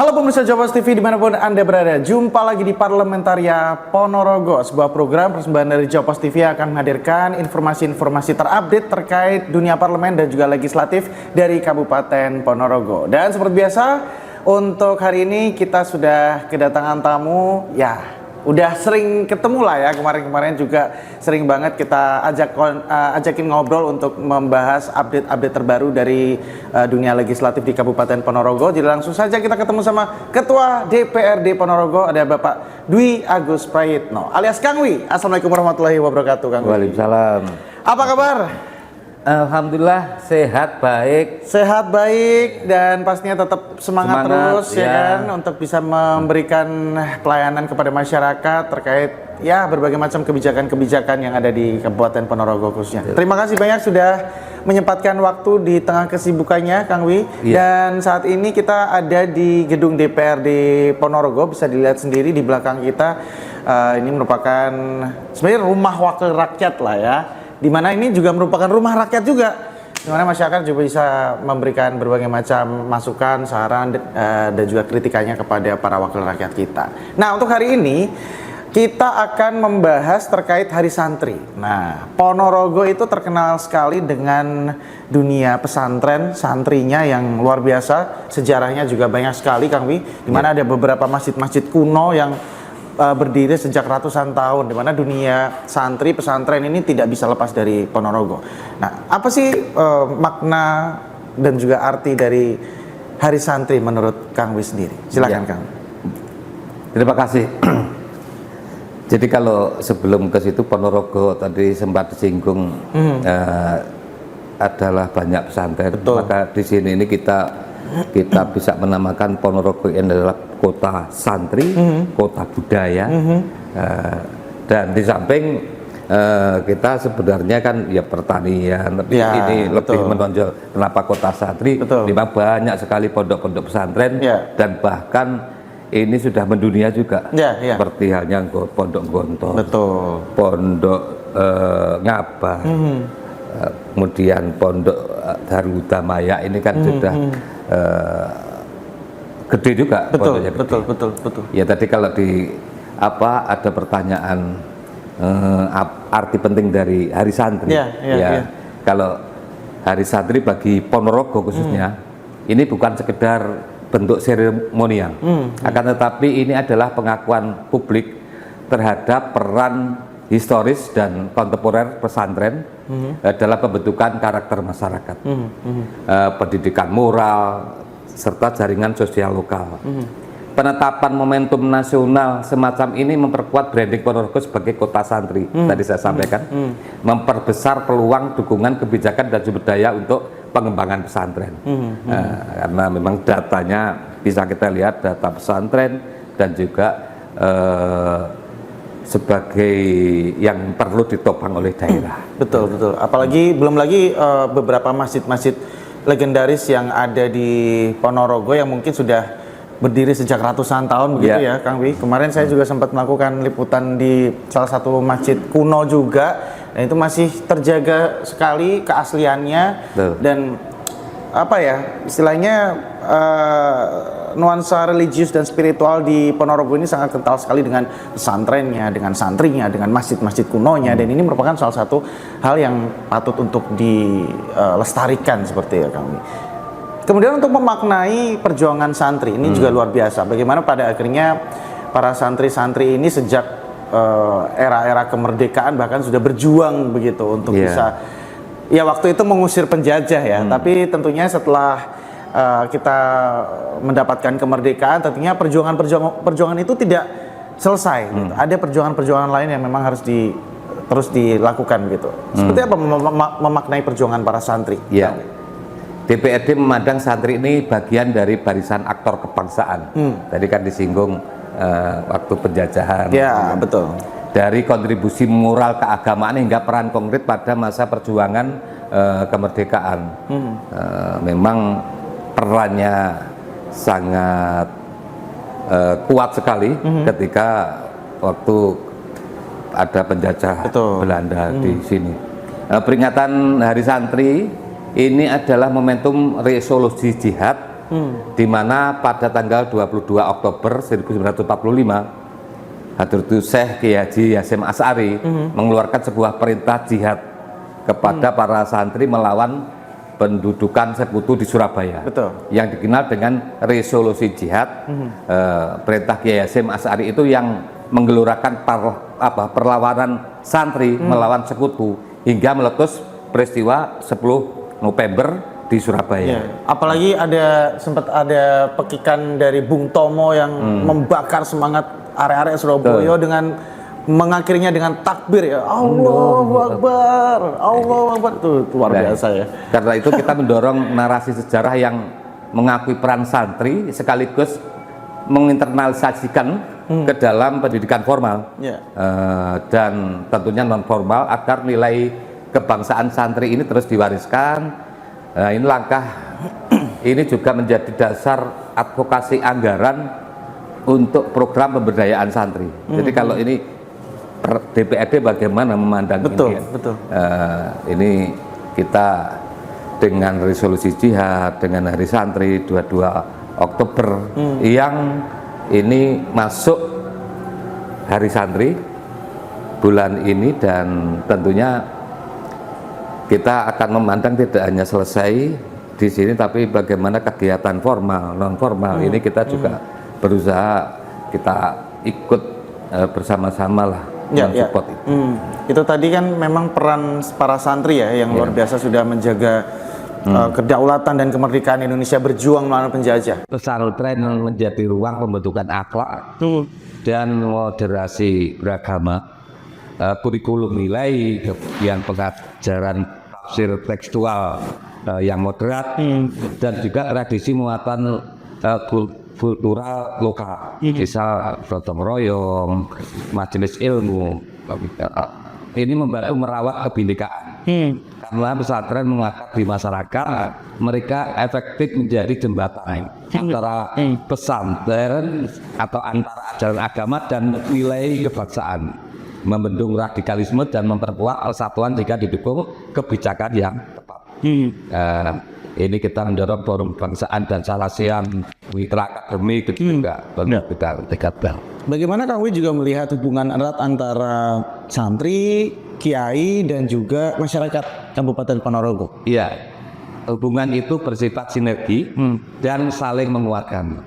Halo pemirsa Jawa TV dimanapun Anda berada, jumpa lagi di Parlementaria Ponorogo, sebuah program persembahan dari Jawa TV yang akan menghadirkan informasi-informasi terupdate terkait dunia parlemen dan juga legislatif dari Kabupaten Ponorogo. Dan seperti biasa, untuk hari ini kita sudah kedatangan tamu, ya udah sering ketemu lah ya, kemarin-kemarin juga sering banget kita ajakin ngobrol untuk membahas update-update terbaru dari dunia legislatif di Kabupaten Ponorogo. Jadi langsung saja kita ketemu sama Ketua DPRD Ponorogo, ada Bapak Dwi Agus Prayitno alias Kang Wi. Assalamualaikum warahmatullahi wabarakatuh, Kang Wi. Waalaikumsalam. Apa kabar? Alhamdulillah sehat baik. Sehat baik dan pastinya tetap semangat terus ya kan, untuk bisa memberikan pelayanan kepada masyarakat terkait ya berbagai macam kebijakan-kebijakan yang ada di Kabupaten Ponorogo khususnya. Terima kasih banyak sudah menyempatkan waktu di tengah kesibukannya, Kang Wi. Dan saat ini kita ada di gedung DPRD Ponorogo, bisa dilihat sendiri di belakang kita. Ini merupakan sebenarnya rumah wakil rakyat lah ya, di mana ini juga merupakan rumah rakyat juga, di mana masyarakat juga bisa memberikan berbagai macam masukan, saran, dan juga kritikannya kepada para wakil rakyat kita. Nah, untuk hari ini kita akan membahas terkait Hari Santri. Nah, Ponorogo itu terkenal sekali dengan dunia pesantren, santrinya yang luar biasa, sejarahnya juga banyak sekali, Kang Wi, di mana ada beberapa masjid-masjid kuno yang berdiri sejak ratusan tahun, di mana dunia santri pesantren ini tidak bisa lepas dari Ponorogo. Nah, apa sih makna dan juga arti dari Hari Santri menurut Kang Wi sendiri? Silakan, Kang. Terima kasih. Jadi kalau sebelum ke situ, Ponorogo tadi sempat disinggung adalah banyak pesantren. Betul. Maka di sini ini kita bisa menamakan Ponorogo ini adalah kota santri, kota budaya, dan di samping kita sebenarnya kan ya pertanian, tapi ya, ini lebih menonjol kenapa kota santri. Memang banyak sekali pondok-pondok pesantren, dan bahkan ini sudah mendunia juga, seperti halnya pondok Gontor, pondok Ngabah, kemudian pondok Darudamaya ini kan sudah gede juga, betul. Ya tadi kalau ada pertanyaan arti penting dari Hari Santri, kalau Hari Santri bagi Ponorogo khususnya ini bukan sekedar bentuk seremonial, akan tetapi ini adalah pengakuan publik terhadap peran historis dan kontemporer pesantren dalam pembentukan karakter masyarakat, pendidikan moral, serta jaringan sosial lokal. Penetapan momentum nasional semacam ini memperkuat branding Ponorogo sebagai kota santri. Tadi saya sampaikan, memperbesar peluang dukungan kebijakan dan sumber daya untuk pengembangan pesantren. Karena memang datanya bisa kita lihat, data pesantren dan juga sebagai yang perlu ditopang oleh daerah. Betul. Apalagi belum lagi beberapa masjid-masjid legendaris yang ada di Ponorogo yang mungkin sudah berdiri sejak ratusan tahun begitu ya, Kang Wi. Kemarin saya juga sempat melakukan liputan di salah satu masjid kuno juga, dan itu masih terjaga sekali keasliannya. Dan apa ya istilahnya, nuansa religius dan spiritual di Ponorogo ini sangat kental sekali dengan pesantrennya, dengan santrinya, dengan masjid-masjid kunonya, dan ini merupakan salah satu hal yang patut untuk dilestarikan seperti ya, Kang Wi. Kemudian untuk memaknai perjuangan santri ini juga luar biasa. Bagaimana pada akhirnya para santri-santri ini sejak era-era kemerdekaan bahkan sudah berjuang begitu untuk bisa, ya waktu itu mengusir penjajah ya. Tapi tentunya setelah kita mendapatkan kemerdekaan, tentunya perjuangan itu tidak selesai. Gitu. Ada perjuangan-perjuangan lain yang memang harus terus dilakukan gitu. Seperti apa memaknai perjuangan para santri? DPRD memandang santri ini bagian dari barisan aktor kebangsaan. Tadi kan disinggung waktu penjajahan. Ya, betul. Dari kontribusi moral keagamaan hingga peran konkret pada masa perjuangan kemerdekaan. Memang perannya sangat kuat sekali ketika waktu ada penjajah Belanda di sini. Peringatan Hari Santri ini adalah momentum resolusi jihad di mana pada tanggal 22 Oktober 1945 Hadratus Syekh Kiai Haji Hasyim Asy'ari mengeluarkan sebuah perintah jihad kepada para santri melawan pendudukan sekutu di Surabaya. Betul. Yang dikenal dengan resolusi jihad. Perintah Kiai Hasyim Asy'ari itu yang menggelurakan perlawanan santri melawan sekutu hingga meletus peristiwa 10 November di Surabaya. Apalagi sempat ada pekikan dari Bung Tomo yang membakar semangat area-area Surabaya dengan mengakhirinya dengan takbir ya, Allahu Akbar, Allahu Akbar. Itu luar biasa ya. Karena itu kita mendorong narasi sejarah yang mengakui peran santri sekaligus menginternalisasikan ke dalam pendidikan formal dan tentunya non formal agar nilai kebangsaan santri ini terus diwariskan. Ini langkah ini juga menjadi dasar advokasi anggaran untuk program pemberdayaan santri. Jadi kalau ini DPRD bagaimana memandang ini? Betul. Ini kita dengan resolusi jihad, dengan Hari Santri 22 Oktober yang ini masuk Hari Santri bulan ini, dan tentunya kita akan memandang tidak hanya selesai di sini, tapi bagaimana kegiatan formal, non formal ini kita juga berusaha kita ikut bersama-sama lah. Support itu. Itu tadi kan memang peran para santri ya yang luar biasa sudah menjaga kedaulatan dan kemerdekaan Indonesia berjuang melawan penjajah. Pesantren menjadi ruang pembentukan akhlak dan moderasi beragama, kurikulum nilai, kemudian pengajaran tafsir tekstual yang moderat, dan juga tradisi muatan kultural lokal, misal gotong royong, majelis ilmu. Ini membantu merawat kebinekaan. Karena pesantren mengakar di masyarakat, mereka efektif menjadi jembatan antara pesantren atau antara ajaran agama dan nilai kebangsaan, membendung radikalisme dan memperkuat persatuan jika didukung kebijakan yang tepat. Ini kita mendorong forum kebangsaan dan salasian mitra akademik juga kita tingkatkan. Bagaimana Kang Wi juga melihat hubungan erat antara santri, kiai dan juga masyarakat Kabupaten Ponorogo? Iya, hubungan itu bersifat sinergi dan saling menguatkan.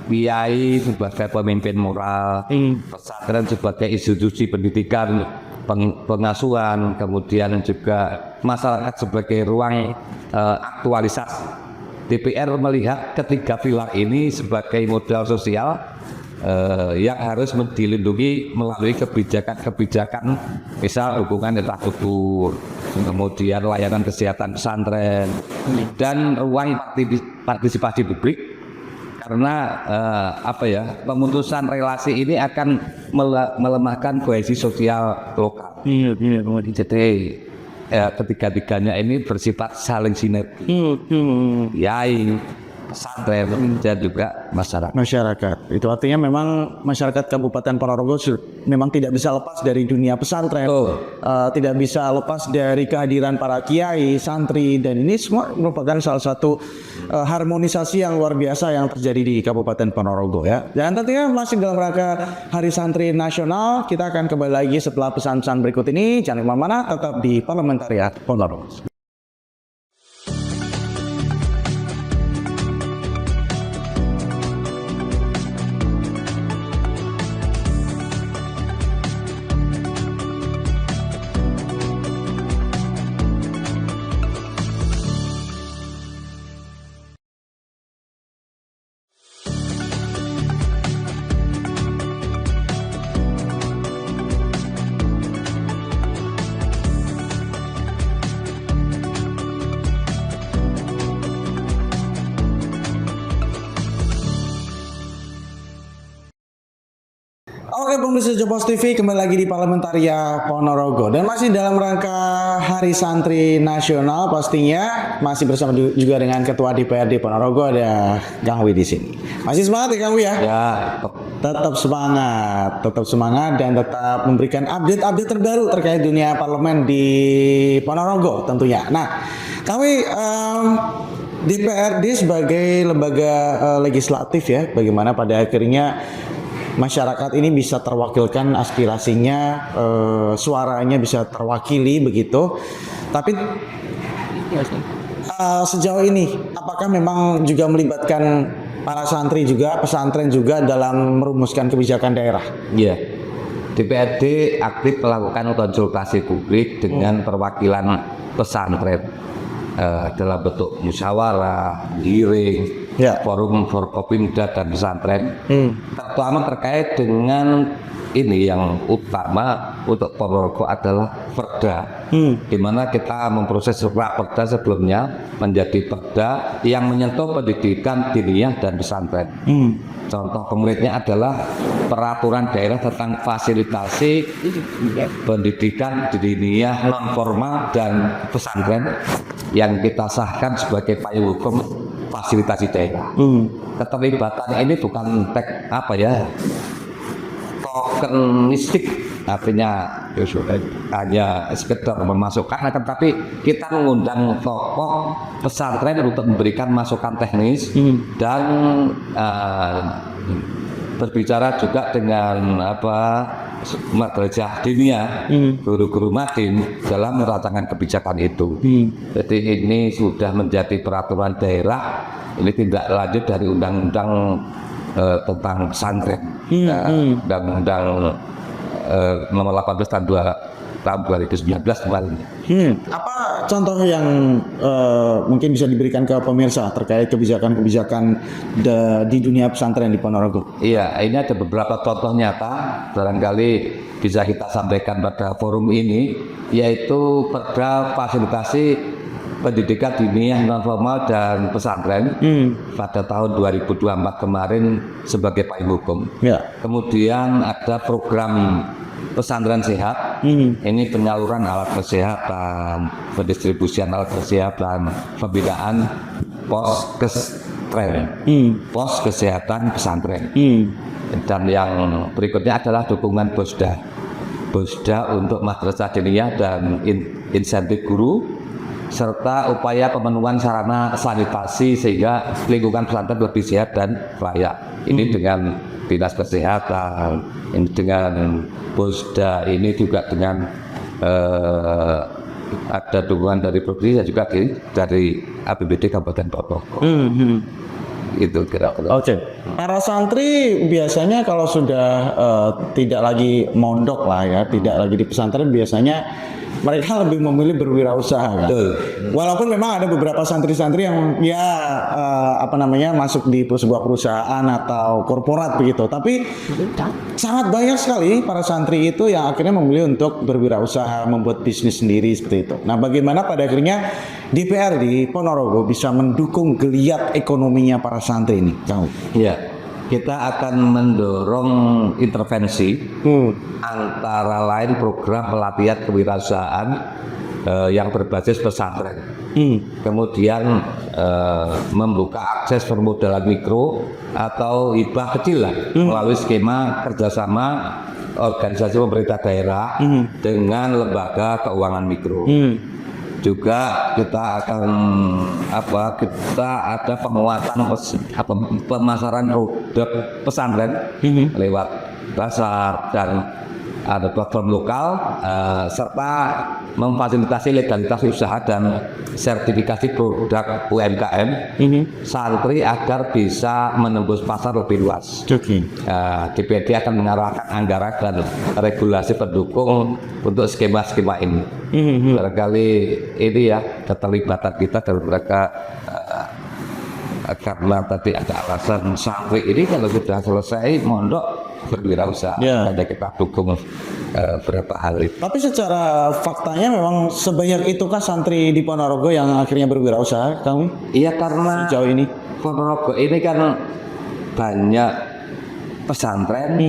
Kiai sebagai pemimpin moral, pesantren sebagai institusi pendidikan, pengasuhan, kemudian juga masyarakat sebagai ruang aktualisasi. DPR melihat ketiga pilar ini sebagai modal sosial yang harus dilindungi melalui kebijakan-kebijakan, misal hubungan infrastruktur, kemudian layanan kesehatan pesantren, dan ruang partisipasi publik. Karena pemutusan relasi ini akan melemahkan kohesi sosial lokal. Jadi ketiga-tiganya ini bersifat saling sinergi. Yai, pesantren dan juga masyarakat. Itu artinya memang masyarakat Kabupaten Ponorogo memang tidak bisa lepas dari dunia pesantren, tidak bisa lepas dari kehadiran para kiai, santri, dan ini semua merupakan salah satu harmonisasi yang luar biasa yang terjadi di Kabupaten Ponorogo ya. Dan tentunya masih dalam rangka Hari Santri Nasional, kita akan kembali lagi setelah pesan-pesan berikut ini. Jangan kemana-mana, tetap di Parlamentariat Ponorogo. Oke pemirsa Jepos TV, kembali lagi di Parlamentaria Ponorogo dan masih dalam rangka Hari Santri Nasional, pastinya masih bersama juga dengan Ketua DPRD Ponorogo, ada Kang Wi di sini. Masih semangat ya Kang Wi ya? Ya, tetap semangat dan tetap memberikan update terbaru terkait dunia parlemen di Ponorogo tentunya. Nah, Kang Wi, DPRD sebagai lembaga legislatif ya, bagaimana pada akhirnya masyarakat ini bisa terwakilkan aspirasinya, suaranya bisa terwakili begitu. Tapi sejauh ini apakah memang juga melibatkan para santri juga, pesantren juga dalam merumuskan kebijakan daerah? Iya. DPRD aktif melakukan konsultasi publik dengan perwakilan pesantren dalam bentuk musyawarah, hearing, forum Forkopimda dan pesantren, terutama terkait dengan ini yang utama untuk Ponorogo adalah perda, di mana kita memproses surat perda sebelumnya menjadi perda yang menyentuh pendidikan diniyah dan pesantren. Contoh konkretnya adalah peraturan daerah tentang fasilitasi pendidikan diniyah non formal dan pesantren yang kita sahkan sebagai payung hukum fasilitasi daerah. Keterlibatan ini bukan tokenistik, artinya hanya sekedar memasukkan, tetapi kita mengundang tokoh pesantren untuk memberikan masukan teknis dan berbicara juga dengan madrasah diniyah, guru-guru madin dalam merancangkan kebijakan itu. Jadi ini sudah menjadi peraturan daerah, ini tindak lanjut dari undang-undang tentang pesantren, undang-undang nomor 18 tahun 2019 kemarin. Apa contoh yang mungkin bisa diberikan ke pemirsa terkait kebijakan-kebijakan di dunia pesantren di Ponorogo? Iya, ini ada beberapa contoh nyata, barangkali bisa kita sampaikan pada forum ini, yaitu perda fasilitasi pendidikan diniyah non formal dan pesantren pada tahun 2024 kemarin sebagai payung hukum. Kemudian ada program pesantren sehat, ini penyaluran alat kesehatan, pendistribusian alat kesehatan, pembinaan pos kesehatan pesantren. Dan yang berikutnya adalah dukungan Bosda untuk madrasah diniyah dan insentif guru, serta upaya pemenuhan sarana sanitasi sehingga lingkungan pesantren lebih sehat dan layak. Ini dengan dinas kesehatan, ini dengan Bosda, ini juga dengan ada dukungan dari provinsi dan juga dari APBD Kabupaten Ponorogo. Itu kira-kira. Para santri biasanya kalau sudah tidak lagi mondok lah ya, tidak lagi di pesantren, biasanya mereka lebih memilih berwirausaha kan? Walaupun memang ada beberapa santri-santri yang masuk di sebuah perusahaan atau korporat begitu, tapi sangat banyak sekali para santri itu yang akhirnya memilih untuk berwirausaha, membuat bisnis sendiri seperti itu. Nah, bagaimana pada akhirnya DPRD Ponorogo bisa mendukung geliat ekonominya para santri ini? Iya. Kita akan mendorong intervensi antara lain program pelatihan kewirausahaan yang berbasis pesantren. Kemudian membuka akses permodalan mikro atau hibah kecil lah, melalui skema kerjasama organisasi pemerintah daerah dengan lembaga keuangan mikro. Juga kita akan kita ada penguatan pemasaran produk pesantren lewat pasar dan ada platform lokal, serta memfasilitasi legalitas usaha dan sertifikasi produk UMKM santri agar bisa menembus pasar lebih luas. DPRD akan mengarahkan anggaran dan regulasi pendukung untuk skema-skema ini. Barangkali ini ya keterlibatan kita dan mereka, karena tadi ada alasan santri ini kalau sudah selesai mondok berwirausaha, ada kita dukung berapa hal itu. Tapi secara faktanya memang sebanyak itukah santri di Ponorogo yang akhirnya berwirausaha, kamu? Iya, karena sejauh ini Ponorogo ini kan banyak pesantren.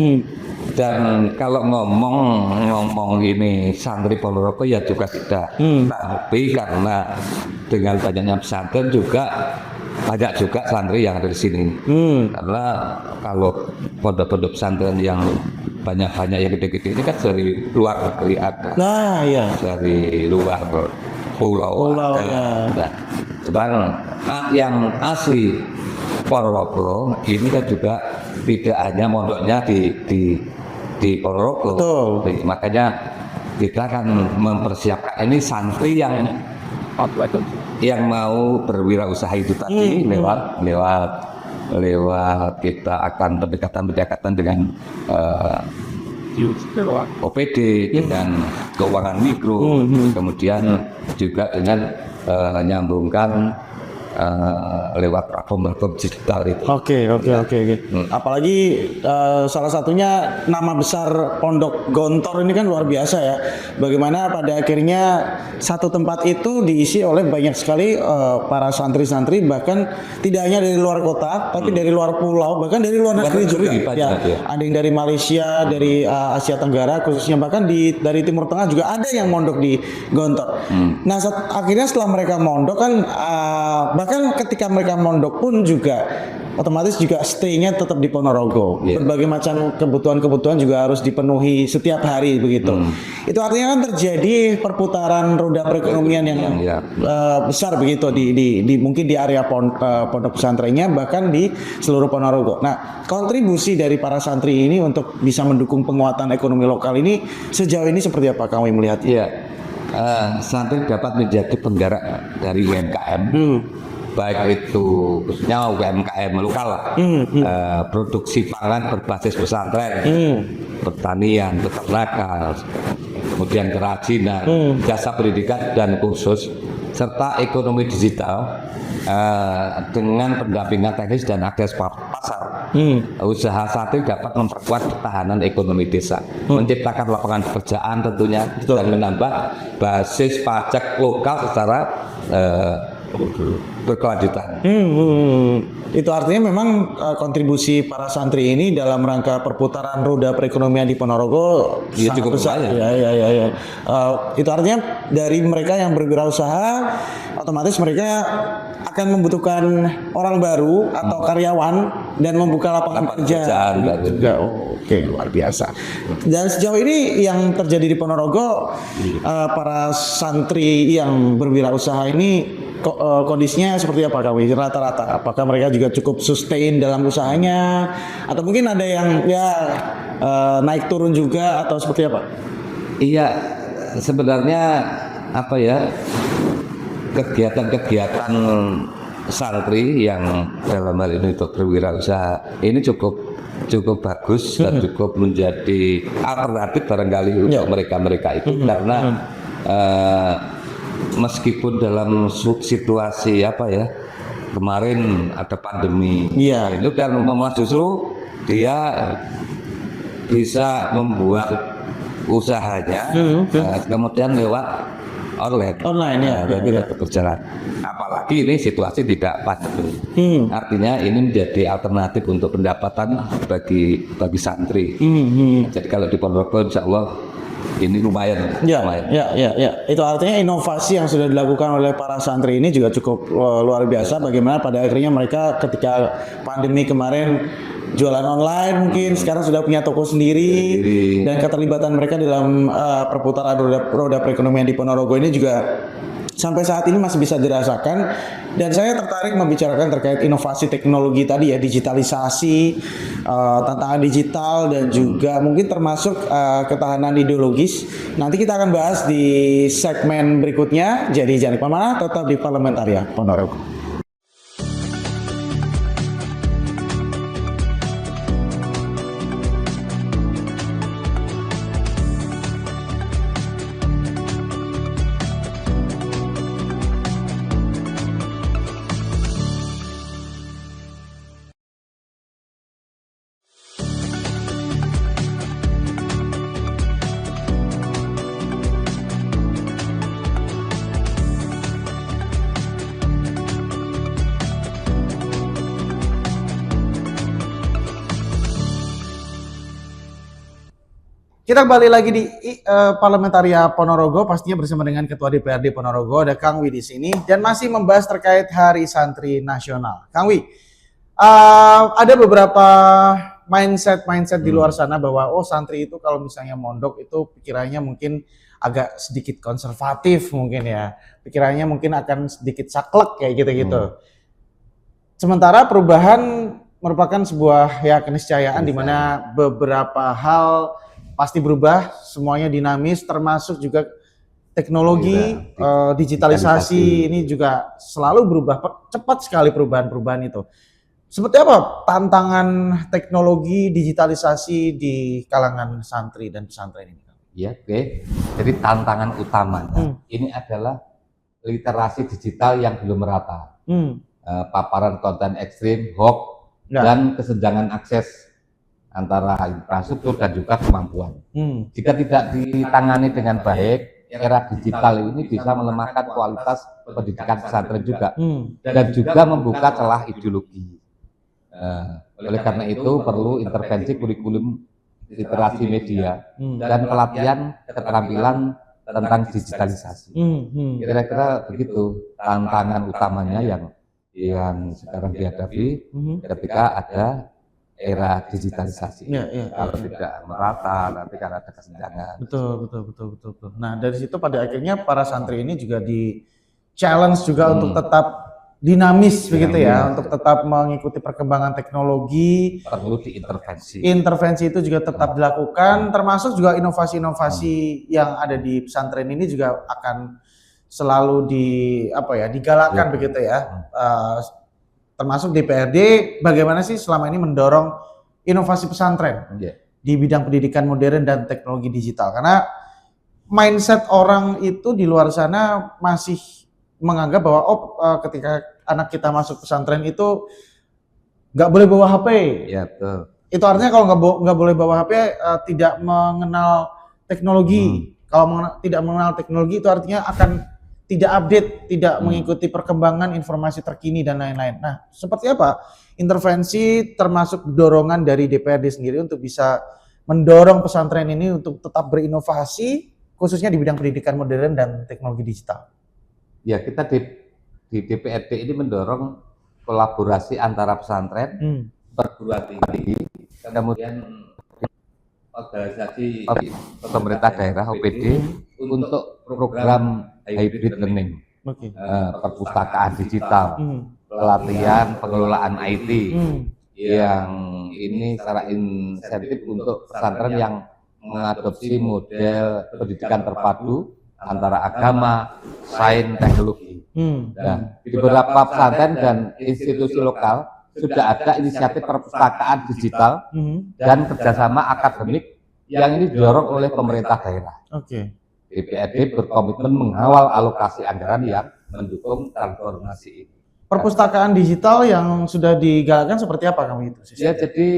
Dan kalau ngomong ini santri Ponorogo ya juga tidak, tapi karena dengan banyaknya pesantren juga banyak juga santri yang ada di sini. Karena kalau pondok-pondok pesantren yang banyak yang gede-gede ini kan dari luar negeri ada, dari luar pulau ada. Nah, Cuman yang asli Ponorogo ini kan juga tidak hanya mondoknya di Ponorogo. Betul. Makanya kita akan mempersiapkan ini santri yang mau berwirausaha itu tadi lewat kita akan pendekatan dengan OPD dan keuangan mikro, kemudian juga dengan menyambungkan lewat platform digital itu. Oke. Apalagi salah satunya nama besar Pondok Gontor ini kan luar biasa ya. Bagaimana pada akhirnya satu tempat itu diisi oleh banyak sekali para santri-santri, bahkan tidak hanya dari luar kota, tapi dari luar pulau, bahkan dari luar negeri juga. Ya. Ada yang dari Malaysia, dari Asia Tenggara khususnya, bahkan dari Timur Tengah juga ada yang mondok di Gontor. Nah, akhirnya setelah mereka mondok kan bahkan ketika mereka mondok pun juga otomatis juga stay-nya tetap di Ponorogo. Berbagai macam kebutuhan juga harus dipenuhi setiap hari begitu. Itu artinya kan terjadi perputaran roda perekonomian yang besar begitu di mungkin di area pondok pesantrennya, bahkan di seluruh Ponorogo. Nah, kontribusi dari para santri ini untuk bisa mendukung penguatan ekonomi lokal ini sejauh ini seperti apa kami melihat? Iya. Santri dapat menjadi penggerak dari UMKM. Baik itu khususnya UMKM lokal, produksi pangan berbasis pesantren, pertanian, peternakan, kemudian kerajinan, jasa pendidikan dan khusus, serta ekonomi digital dengan pendampingan teknis dan akses pasar. Usaha santri dapat memperkuat ketahanan ekonomi desa, menciptakan lapangan pekerjaan tentunya, dan menambah basis pajak lokal secara berkelanjutan. Itu artinya memang kontribusi para santri ini dalam rangka perputaran roda perekonomian di Ponorogo cukup besar. Ya. Itu artinya dari mereka yang berwirausaha, otomatis mereka akan membutuhkan orang baru atau karyawan dan membuka lapangan pekerjaan. Oke, luar biasa. Dan sejauh ini yang terjadi di Ponorogo, para santri yang berwirausaha ini kondisinya seperti apa Kawi? Rata-rata apakah mereka juga cukup sustain dalam usahanya, atau mungkin ada yang naik turun juga, atau seperti apa? Iya, sebenarnya apa ya, kegiatan-kegiatan santri yang dalam hal ini untuk berwirausaha ini cukup bagus dan cukup menjadi alternatif barangkali untuk mereka itu, karena meskipun dalam situasi kemarin ada pandemi, itu kan justru dia bisa membuat usahanya kemudian lewat online berjalan. Apalagi ini situasi tidak pandemi, artinya ini menjadi alternatif untuk pendapatan bagi santri. Jadi kalau di Ponorogo insya Allah ini lumayan. Ya. Itu artinya inovasi yang sudah dilakukan oleh para santri ini juga cukup luar biasa. Bagaimana pada akhirnya mereka ketika pandemi kemarin jualan online, mungkin sekarang sudah punya toko sendiri. Dan keterlibatan mereka dalam perputaran roda perekonomian di Ponorogo ini juga sampai saat ini masih bisa dirasakan. Dan saya tertarik membicarakan terkait inovasi teknologi tadi ya, digitalisasi, tantangan digital, dan juga mungkin termasuk ketahanan ideologis. Nanti kita akan bahas di segmen berikutnya. Jadi jangan kemana-mana, tetap di Parlementaria Ponorogo. Kita kembali lagi di Parlementaria Ponorogo, pastinya bersama dengan Ketua DPRD Ponorogo, ada Kang Wi di sini, dan masih membahas terkait Hari Santri Nasional. Kang Wi, ada beberapa mindset di luar sana bahwa santri itu kalau misalnya mondok itu pikirannya mungkin agak sedikit konservatif mungkin ya. Pikirannya mungkin akan sedikit saklek kayak gitu-gitu. Sementara perubahan merupakan sebuah ya keniscayaan di mana beberapa hal pasti berubah, semuanya dinamis, termasuk juga teknologi, digitalisasi ini juga selalu berubah, cepat sekali perubahan-perubahan itu. Seperti apa tantangan teknologi digitalisasi di kalangan santri dan pesantren ini? Ya, oke. Jadi tantangan utamanya ini adalah literasi digital yang belum merata. Paparan konten ekstrim, hoax, dan kesenjangan akses antara infrastruktur dan juga kemampuan. Jika tidak ditangani dengan baik, era digital ini bisa melemahkan kualitas pendidikan pesantren juga, dan juga membuka celah ideologi. Oleh karena itu perlu intervensi kurikulum literasi media dan pelatihan keterampilan tentang digitalisasi. Kira-kira begitu tantangan utamanya yang sekarang dihadapi ketika ada era digitalisasi. Kalau tidak merata nanti kan ada kesenjangan. Betul. Nah, dari situ pada akhirnya para santri ini juga di challenge juga untuk tetap dinamis begitu ya, untuk tetap mengikuti perkembangan teknologi. Perlu diintervensi. Intervensi itu juga tetap dilakukan, termasuk juga inovasi-inovasi yang ada di pesantren ini juga akan selalu digalakkan begitu ya. Termasuk DPRD bagaimana sih selama ini mendorong inovasi pesantren di bidang pendidikan modern dan teknologi digital, karena mindset orang itu di luar sana masih menganggap bahwa ketika anak kita masuk pesantren itu nggak boleh bawa HP. Ya, betul. Itu artinya kalau nggak boleh bawa HP tidak mengenal teknologi. Kalau tidak mengenal teknologi itu artinya akan tidak update, tidak mengikuti perkembangan informasi terkini dan lain-lain. Nah, seperti apa intervensi termasuk dorongan dari DPRD sendiri untuk bisa mendorong pesantren ini untuk tetap berinovasi, khususnya di bidang pendidikan modern dan teknologi digital? Ya, kita di DPRD ini mendorong kolaborasi antara pesantren, perguruan tinggi, kemudian organisasi pemerintah daerah OPD untuk program hybrid learning, perpustakaan digital, pelatihan pengelolaan IT, yang ini secara insentif untuk pesantren yang mengadopsi model pendidikan terpadu antara agama, sains, teknologi. Nah, di beberapa pesantren dan institusi lokal sudah ada inisiatif perpustakaan digital dan kerjasama akademik yang ini didorong oleh pemerintah daerah. DPRD berkomitmen mengawal alokasi anggaran yang mendukung transformasi ini. Perpustakaan digital yang sudah digalakkan seperti apa kamu itu? Ya, jadi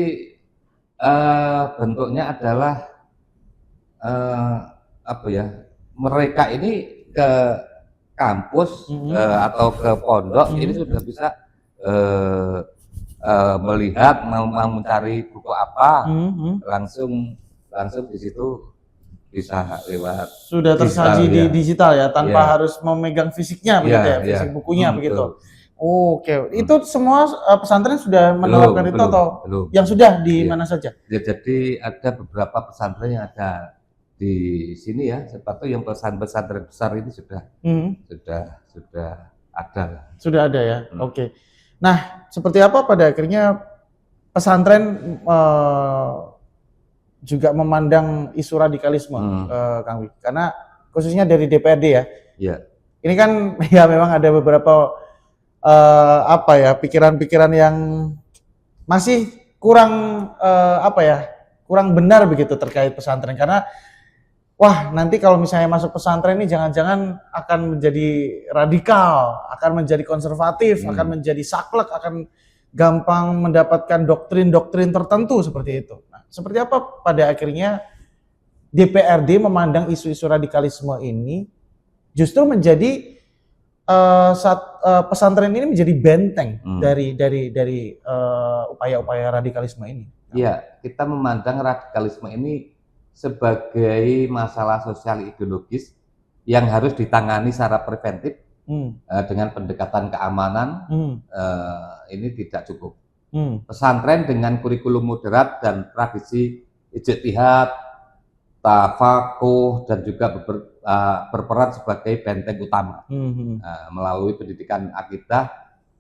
bentuknya adalah mereka ini ke kampus atau ke pondok ini sudah bisa melihat mau mencari buku apa, langsung di situ bisa lewat sudah tersaji di digital ya, tanpa harus memegang fisiknya begitu ya, fisik bukunya begitu. Oke, itu semua pesantren sudah menerapkan itu atau yang sudah di mana saja? Ya, jadi ada beberapa pesantren yang ada di sini ya, seperti yang pesantren besar ini sudah ada. Sudah ada ya. Oke. Nah, seperti apa pada akhirnya pesantren juga memandang isu radikalisme, Kang Wi? Karena khususnya dari DPRD ya. Iya. Ini kan ya memang ada beberapa pikiran-pikiran yang masih kurang kurang benar begitu terkait pesantren, karena nanti kalau misalnya masuk pesantren ini jangan-jangan akan menjadi radikal, akan menjadi konservatif, akan menjadi saklek, akan gampang mendapatkan doktrin-doktrin tertentu seperti itu. Nah, seperti apa pada akhirnya DPRD memandang isu-isu radikalisme ini justru menjadi pesantren ini menjadi benteng dari upaya-upaya radikalisme ini? Iya, kita memandang radikalisme ini sebagai masalah sosial ideologis yang harus ditangani secara preventif dengan pendekatan keamanan. Ini tidak cukup. Pesantren dengan kurikulum moderat dan tradisi ijtihad, tafakuh, dan juga berperan sebagai benteng utama melalui pendidikan akidah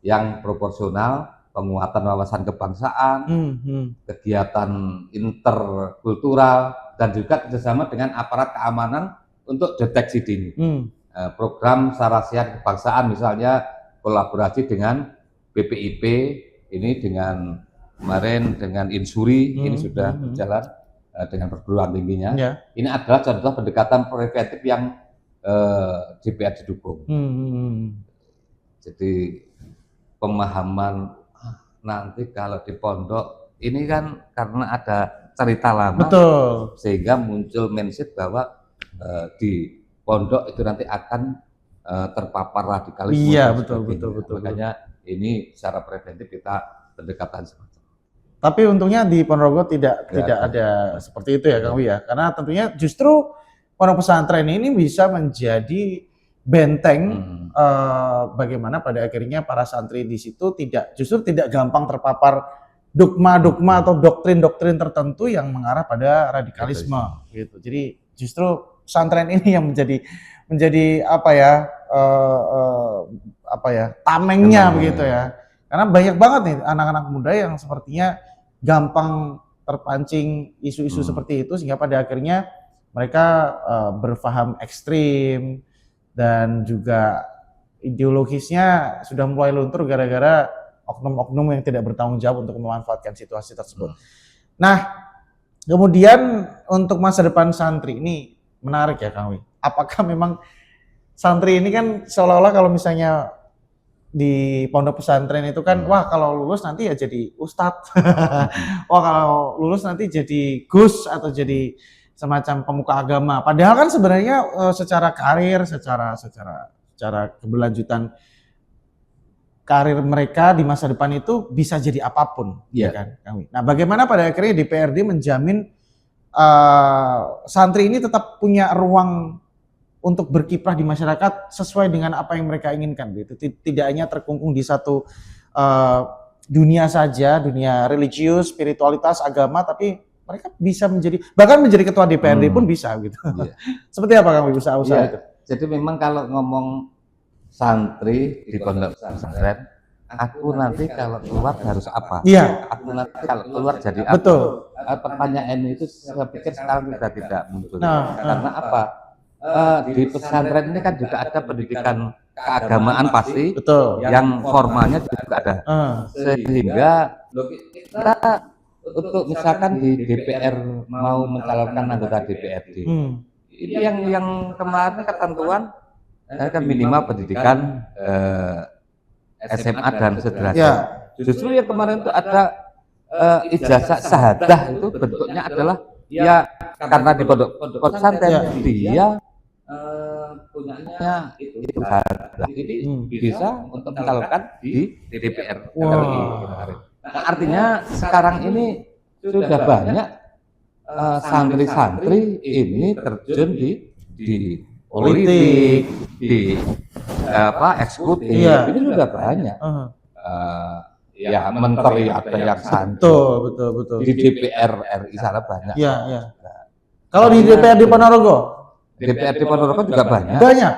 yang proporsional, penguatan wawasan kebangsaan, kegiatan interkultural, dan juga kerjasama dengan aparat keamanan untuk deteksi dini. Program Sarasiat Kebangsaan misalnya kolaborasi dengan BPIP, ini dengan kemarin dengan Insuri, ini sudah berjalan dengan perguruan tingginya. Ini adalah contoh pendekatan preventif yang DPR didukung. Jadi pemahaman nanti kalau di pondok ini kan karena ada cerita lama, betul, sehingga muncul mindset bahwa di pondok itu nanti akan terpapar radikalisme. Iya, betul. Makanya ini secara preventif kita pendekatan semacam. Tapi untungnya di Ponorogo tidak ada seperti itu ya Kang Wi ya. Karena tentunya justru pondok pesantren ini bisa menjadi benteng bagaimana pada akhirnya para santri di situ justru tidak gampang terpapar dogma-dogma atau doktrin-doktrin tertentu yang mengarah pada radikalisme gitu. Jadi justru pesantren ini yang menjadi tamengnya begitu ya. Karena banyak banget nih anak-anak muda yang sepertinya gampang terpancing isu-isu seperti itu, sehingga pada akhirnya mereka berpaham ekstrim dan juga ideologisnya sudah mulai luntur gara-gara oknum-oknum yang tidak bertanggung jawab untuk memanfaatkan situasi tersebut. Nah, kemudian untuk masa depan santri ini menarik ya Kang Wi. Apakah memang santri ini kan seolah-olah kalau misalnya di pondok pesantren itu kan, wah kalau lulus nanti ya jadi ustadz, wah kalau lulus nanti jadi gus atau jadi semacam pemuka agama. Padahal kan sebenarnya secara karir, secara keberlanjutan karir mereka di masa depan itu bisa jadi apapun, ya kan? Nah, bagaimana pada akhirnya DPRD menjamin santri ini tetap punya ruang untuk berkiprah di masyarakat sesuai dengan apa yang mereka inginkan, gitu. Tidak hanya terkungkung di satu dunia saja, dunia religius, spiritualitas, agama, tapi mereka bisa bahkan menjadi ketua DPRD pun bisa, gitu. Seperti apa Kang usaha-usaha itu? Jadi memang kalau ngomong santri di pondok pesantren, aku nanti kalau keluar harus apa? Aku nanti kalau keluar jadi apa? Betul. Pertanyaan itu saya pikir sekarang sudah tidak muncul. Karena apa? Di pesantren ini kan juga ada pendidikan keagamaan pasti, yang formalnya juga ada. Sehingga kita untuk misalkan di DPR mau mencalonkan anggota DPRD, ini yang kemarin ketentuan kan minimal pendidikan SMA dan sederajat. Justru yang kemarin itu ada ijazah sahadah, itu bentuknya adalah ya karena di pondok pesantren dia punyanya itu sahadah, ini bisa untuk mencalonkan di DPR RI kemarin. Nah, artinya sekarang ini sudah banyak santri-santri ini terjun di politik, di eksekutif, ini sudah banyak. Ya menteri ada yang santri. Betul. Di DPR RI sana banyak. Kalau di DPRD Ponorogo? DPRD Ponorogo juga banyak.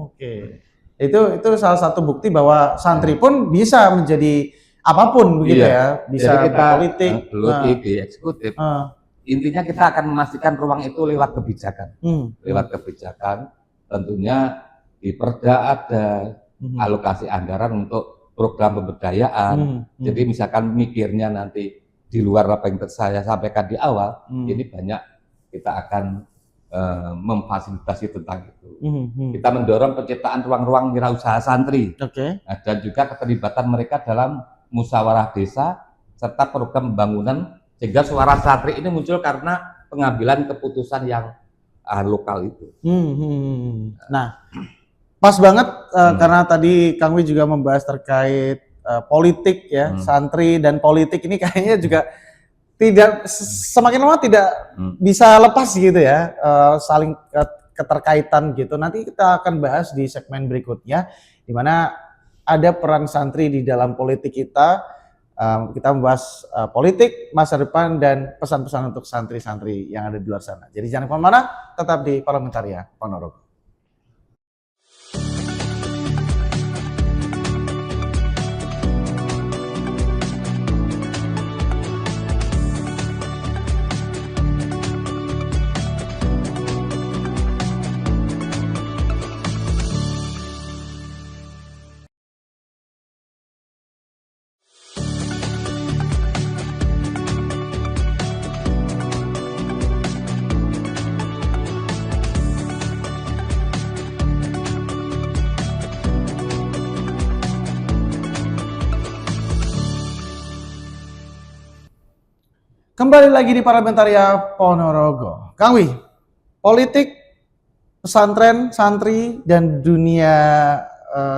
Oke. Itu salah satu bukti bahwa santri pun bisa menjadi apapun begitu ya. Bisa jadi kita politik, di eksekutif. Intinya kita akan memastikan ruang itu lewat kebijakan. Lewat kebijakan tentunya di Perda ada alokasi anggaran untuk program pemberdayaan. Jadi misalkan mikirnya nanti di luar apa yang saya sampaikan di awal, ini banyak kita akan memfasilitasi tentang itu. Kita mendorong penciptaan ruang-ruang wirausaha santri, dan juga keterlibatan mereka dalam musyawarah desa serta program pembangunan, sehingga suara santri ini muncul karena pengambilan keputusan yang lokal itu. Nah, pas banget karena tadi Kang Wi juga membahas terkait politik ya, santri dan politik ini kayaknya juga semakin lama tidak bisa lepas gitu ya, saling keterkaitan gitu. Nanti kita akan bahas di segmen berikutnya, di mana ada peran santri di dalam politik kita, Kita membahas politik, masa depan, dan pesan-pesan untuk santri-santri yang ada di luar sana. Jadi jangan kemana-mana, tetap di Parlamentaria Ponorogo. Kembali lagi di Parlamentaria Ponorogo. Kang Wi, politik, pesantren, santri, dan dunia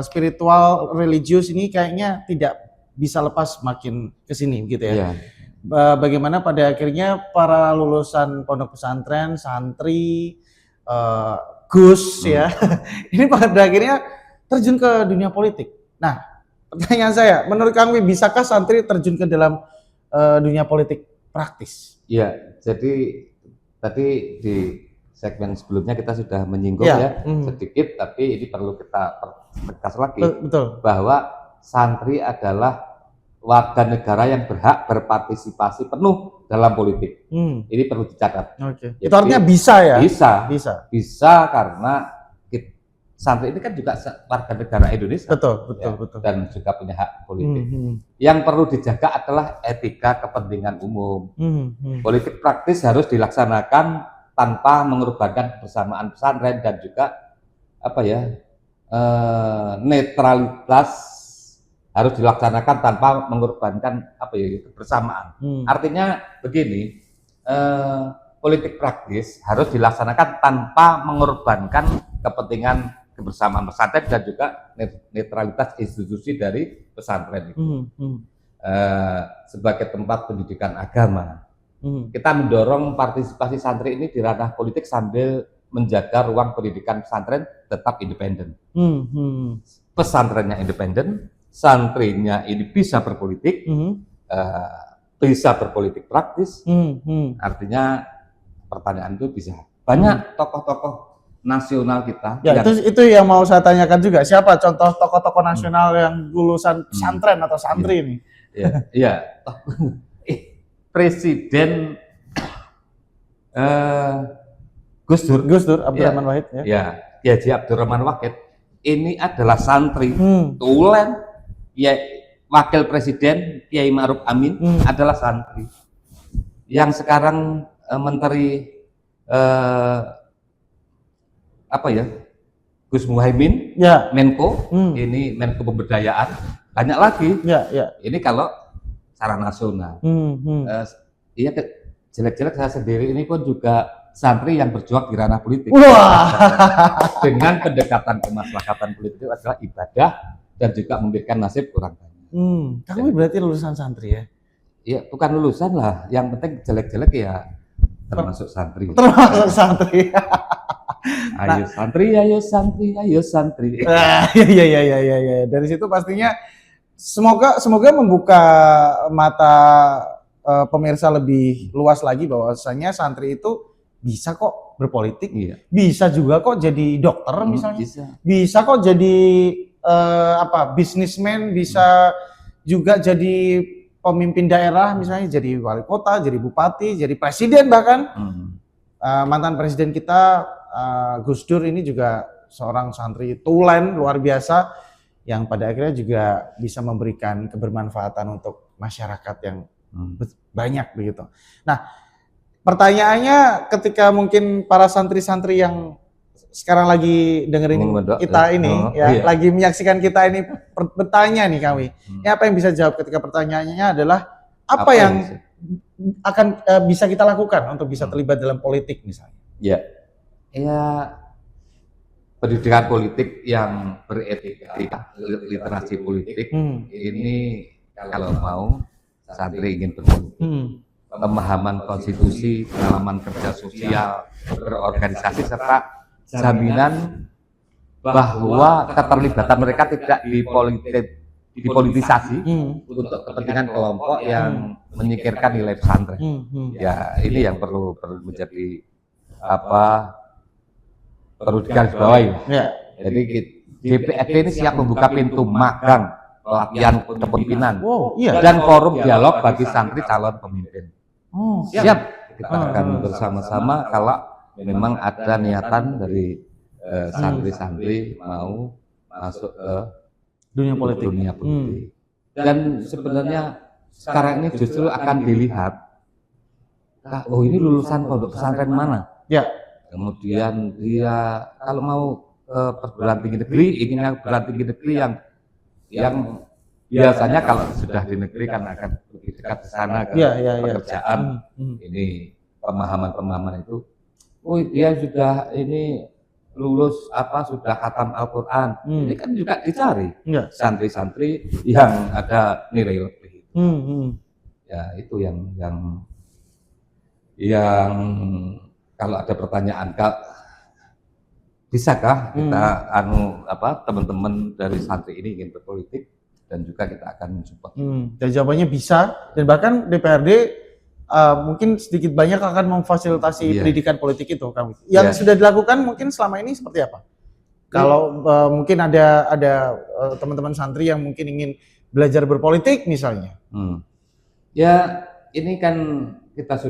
spiritual, religius ini kayaknya tidak bisa lepas makin kesini gitu ya. Bagaimana pada akhirnya para lulusan pondok pesantren, santri, Gus ya, ini pada akhirnya terjun ke dunia politik. Nah, pertanyaan saya, menurut Kang Wi, bisakah santri terjun ke dalam dunia politik praktis? Iya, jadi tadi di segmen sebelumnya kita sudah menyinggung sedikit, tapi ini perlu kita tegas lagi. Betul. Bahwa santri adalah warga negara yang berhak berpartisipasi penuh dalam politik. Ini perlu dicatat. Oke. Itu artinya bisa ya? Bisa karena santri ini kan juga warga negara Indonesia. Betul. Dan juga punya hak politik. Yang perlu dijaga adalah etika kepentingan umum. Politik praktis harus dilaksanakan tanpa mengorbankan kebersamaan pesantren dan juga netralitas harus dilaksanakan tanpa mengorbankan kebersamaan. Artinya begini, politik praktis harus dilaksanakan tanpa mengorbankan kepentingan kebersamaan pesantren dan juga netralitas institusi dari pesantren itu. Sebagai tempat pendidikan agama, kita mendorong partisipasi santri ini di ranah politik sambil menjaga ruang pendidikan pesantren tetap independen. Pesantrennya independen, santrinya ini bisa berpolitik, bisa berpolitik praktis. Artinya pertanyaan itu bisa banyak tokoh-tokoh nasional kita. Ya, itu yang mau saya tanyakan juga. Siapa contoh tokoh-tokoh nasional yang lulusan pesantren atau santri ini? Iya. Presiden Gus Dur Abdurrahman Wahid ya. Haji Abdurrahman Wahid ini adalah santri tulen. Ya, Wakil Presiden Kiai Ma'ruf Amin adalah santri. Yang sekarang Menteri Gus Muhaimin, Menko, ini Menko Pemberdayaan, banyak lagi. Ini kalau secara nasional. Jelek-jelek saya sendiri ini pun juga santri yang berjuang di ranah politik. Dengan pendekatan kemaslahatan politik itu adalah ibadah dan juga memberikan nasib kurang banyak. Kamu berarti lulusan santri ya? Iya, bukan lulusan lah. Yang penting jelek-jelek ya termasuk santri. Termasuk santri. Ayo santri, ayo santri, ayo santri. Iya. Dari situ pastinya semoga membuka mata pemirsa lebih luas lagi bahwasanya santri itu bisa kok berpolitik, bisa juga kok jadi dokter misalnya, bisa kok jadi bisnismen, bisa juga jadi pemimpin daerah misalnya, jadi wali kota, jadi bupati, jadi presiden bahkan. Mantan presiden kita Gus Dur ini juga seorang santri tulen luar biasa yang pada akhirnya juga bisa memberikan kebermanfaatan untuk masyarakat yang banyak begitu. Nah, pertanyaannya ketika mungkin para santri-santri yang sekarang lagi dengerin kita ini lagi menyaksikan kita ini bertanya nih Kang Wi. Apa yang bisa jawab ketika pertanyaannya adalah apa yang akan bisa kita lakukan untuk bisa terlibat dalam politik misalnya? Ya, pendidikan politik yang beretika, literasi politik ini kalau mau santri ingin berpolitik, pemahaman konstitusi, pengalaman kerja sosial, berorganisasi serta jaminan bahwa keterlibatan mereka tidak dipolitisasi untuk kepentingan kelompok yang menyingkirkan nilai pesantren. Ya, ini yang perlu menjadi perlu digarisbawahi. Ya. Jadi DPRD ini siap membuka pintu magang, pelatihan kepemimpinan, dan forum dialog bagi santri calon pemimpin. Siap, kita akan bersama-sama kalau memang ada niatan dari santri-santri mau masuk ke dunia politik. Dan sebenarnya sekarang ini justru akan dilihat, oh ini lulusan pondok pesantren mana? Ya. Kemudian dia kalau mau perguruan tinggi negeri, inginnya perguruan tinggi negeri yang biasanya kalau sudah di negeri kan akan lebih dekat ke sana ke pekerjaan. Ini pemahaman itu. Oh dia sudah ini lulus sudah khatam Al-Quran. Ini kan juga dicari santri-santri yang ada nilai lebih. Ya itu yang kalau ada pertanyaan, bisakah kita teman-teman dari santri ini ingin berpolitik, dan juga kita akan mensupport. Dan jawabannya bisa, dan bahkan DPRD mungkin sedikit banyak akan memfasilitasi pendidikan politik itu, kami. Yang sudah dilakukan mungkin selama ini seperti apa? Kalau mungkin ada teman-teman santri yang mungkin ingin belajar berpolitik misalnya. Ya ini kan kita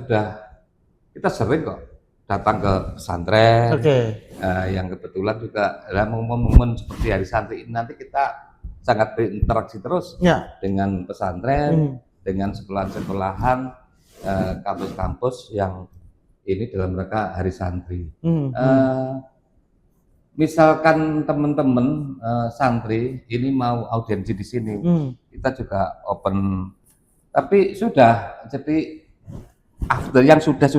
sering kok datang ke pesantren, yang kebetulan juga dalam momen seperti Hari Santri ini nanti kita sangat berinteraksi terus dengan pesantren, dengan sekolahan-sekolahan, kampus-kampus yang ini dalam rangka Hari Santri. Misalkan teman-teman santri ini mau audiensi di sini, kita juga open. Tapi sudah, jadi after yang sudah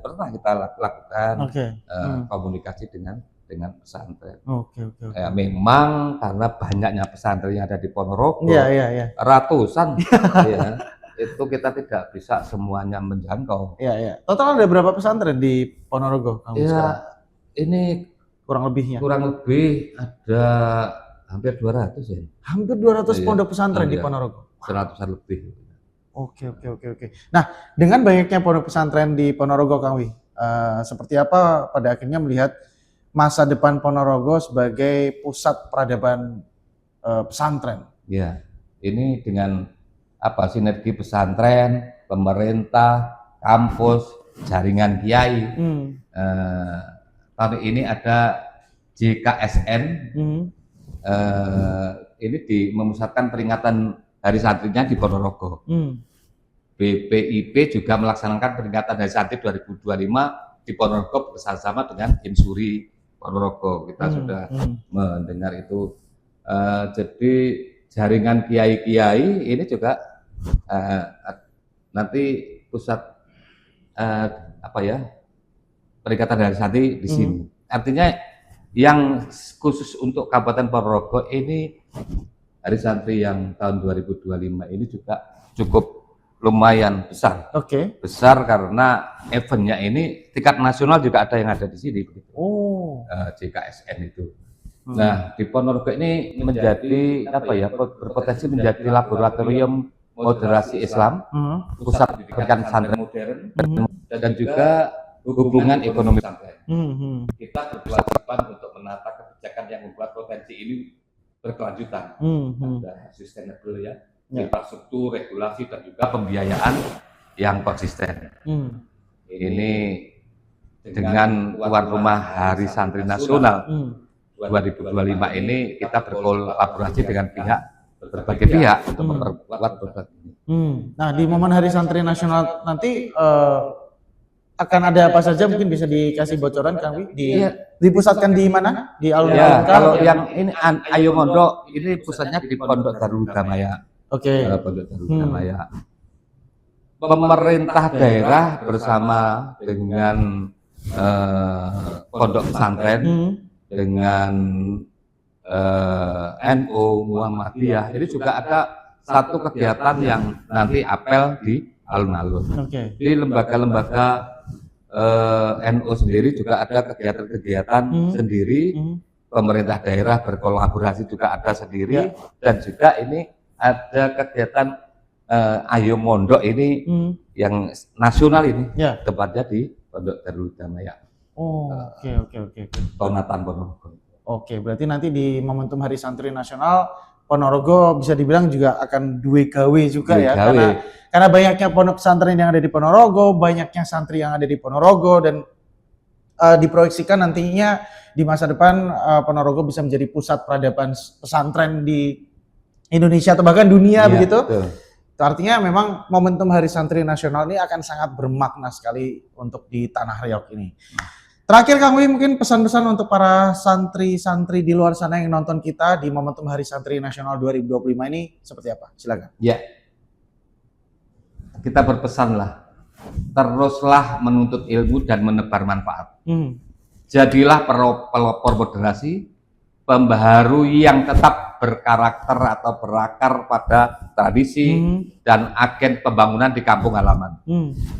pernah kita lakukan komunikasi dengan pesantren. Ya, memang karena banyaknya pesantren yang ada di Ponorogo, ratusan, itu kita tidak bisa semuanya menjangkau. Total ada berapa pesantren di Ponorogo? Ini kurang lebih ada hampir 200 ya. Hampir 200 pondok pesantren di Ponorogo. 100-an lebih. Oke. Nah, dengan banyaknya pondok pesantren di Ponorogo, Kang Wi, seperti apa pada akhirnya melihat masa depan Ponorogo sebagai pusat peradaban pesantren? Ya, ini dengan sinergi pesantren, pemerintah, kampus, jaringan kiai. Tahun ini ada JKSN, ini memusatkan peringatan Hari Santrinya di Ponorogo. BPIP juga melaksanakan peringatan Hari Santri 2025 di Ponorogo bersama-sama dengan Insuri Ponorogo. Kita sudah mendengar itu. Jadi jaringan kiai-kiai ini juga nanti pusat peringatan Hari Santri di sini. Artinya yang khusus untuk Kabupaten Ponorogo ini Hari Santri yang tahun 2025 ini juga cukup lumayan besar. Besar karena eventnya ini tingkat nasional juga ada yang ada di sini. JKSN itu. Nah, di Ponorogo ini menjadi berpotensi menjadi laboratorium moderasi Islam, pusat pendidikan pesantren modern, dan juga hubungan ekonomi pesantren. Kita berkewajiban untuk menata kebijakan yang membuat potensi ini berkelanjutan, ada sustainable infrastruktur, regulasi, dan juga pembiayaan yang konsisten. Ini dengan tuan rumah Hari Santri Nasional 2025 ini kita berkolaborasi dengan berbagai pihak untuk memperkuat program ini. Nah, di momen Hari Santri Nasional nanti akan ada apa saja, mungkin bisa dikasih bocoran, Kang Wi? Dipusatkan di mana? Di alun-alun? Kalau yang ini Ayo Mondok ini pusatnya di Pondok Darul Hidayah. Pondok Darul Hidayah. Pemerintah daerah bersama dengan pondok pesantren, dengan NU Muhammadiyah, ini juga ada satu kegiatan yang nanti apel di alun-alun. Di lembaga-lembaga NU sendiri juga ada kegiatan-kegiatan sendiri, pemerintah daerah berkolaborasi juga ada sendiri, dan juga ini ada kegiatan Ayo Mondok ini yang nasional ini, tepatnya di Pondok Darul Hidayah. Oke. Tonatan Ponorogo. Oke, berarti nanti di momentum Hari Santri Nasional Ponorogo bisa dibilang juga akan duwe gawe juga ya, karena banyaknya pondok pesantren yang ada di Ponorogo, banyaknya santri yang ada di Ponorogo, dan diproyeksikan nantinya di masa depan Ponorogo bisa menjadi pusat peradaban pesantren di Indonesia atau bahkan dunia, begitu. Betul. Artinya memang momentum Hari Santri Nasional ini akan sangat bermakna sekali untuk di Tanah Riau ini. Terakhir Kang Wi, mungkin pesan-pesan untuk para santri-santri di luar sana yang nonton kita di momentum Hari Santri Nasional 2025 ini seperti apa? Silakan. Ya, kita berpesanlah, teruslah menuntut ilmu dan menebar manfaat. Jadilah pelopor moderasi, pembaharui yang tetap berkarakter atau berakar pada tradisi dan agen pembangunan di kampung halaman.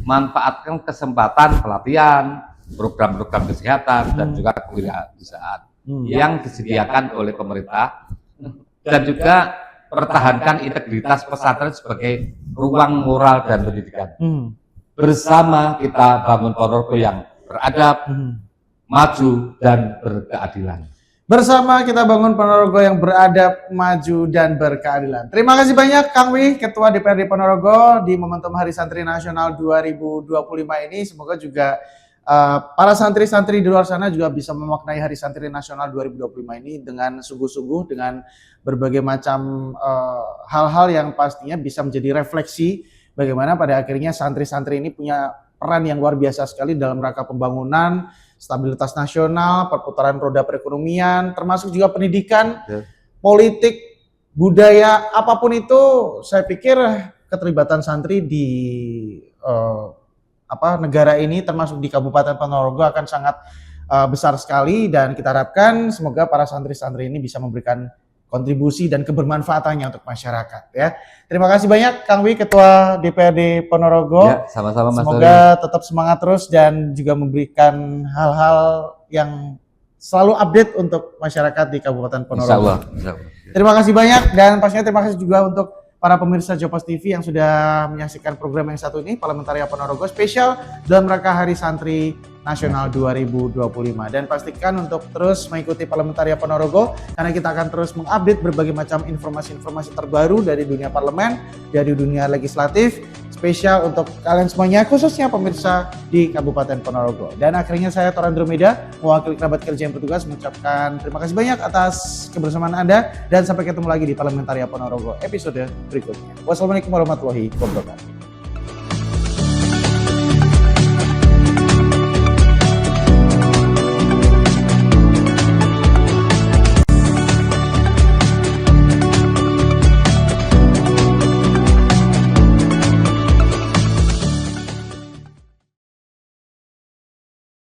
Manfaatkan kesempatan pelatihan, program-program kesehatan dan juga kewirausahaan yang disediakan oleh pemerintah, dan juga pertahankan integritas pesantren sebagai ruang moral dan pendidikan. Bersama kita bangun Ponorogo yang beradab, maju dan berkeadilan. Bersama kita bangun Ponorogo yang beradab, maju dan berkeadilan. Terima kasih banyak Kang Wi, Ketua DPRD Ponorogo di momentum Hari Santri Nasional 2025 ini. Semoga juga para santri-santri di luar sana juga bisa memaknai Hari Santri Nasional 2025 ini dengan sungguh-sungguh, dengan berbagai macam hal-hal yang pastinya bisa menjadi refleksi bagaimana pada akhirnya santri-santri ini punya peran yang luar biasa sekali dalam rangka pembangunan, stabilitas nasional, perputaran roda perekonomian, termasuk juga pendidikan, politik, budaya, apapun itu. Saya pikir keterlibatan santri di negara ini, termasuk di Kabupaten Ponorogo, akan sangat besar sekali, dan kita harapkan semoga para santri-santri ini bisa memberikan kontribusi dan kebermanfaatannya untuk masyarakat ya. Terima kasih banyak Kang Wi, Ketua DPRD Ponorogo. Ya, sama-sama Mas. Semoga tetap semangat terus dan juga memberikan hal-hal yang selalu update untuk masyarakat di Kabupaten Ponorogo. Insya Allah. Terima kasih banyak, dan pastinya terima kasih juga untuk para pemirsa Jopas TV yang sudah menyaksikan program yang satu ini, Parlementaria Ponorogo spesial dalam rangka Hari Santri Nasional 2025. Dan pastikan untuk terus mengikuti Parlementaria Ponorogo, karena kita akan terus mengupdate berbagai macam informasi-informasi terbaru dari dunia parlemen, dari dunia legislatif, spesial untuk kalian semuanya, khususnya pemirsa di Kabupaten Ponorogo. Dan akhirnya saya Tor Andromeda, mewakili kerabat kerja yang bertugas, mengucapkan terima kasih banyak atas kebersamaan Anda, dan sampai ketemu lagi di Parlementaria Ponorogo episode berikutnya. Wassalamualaikum warahmatullahi wabarakatuh.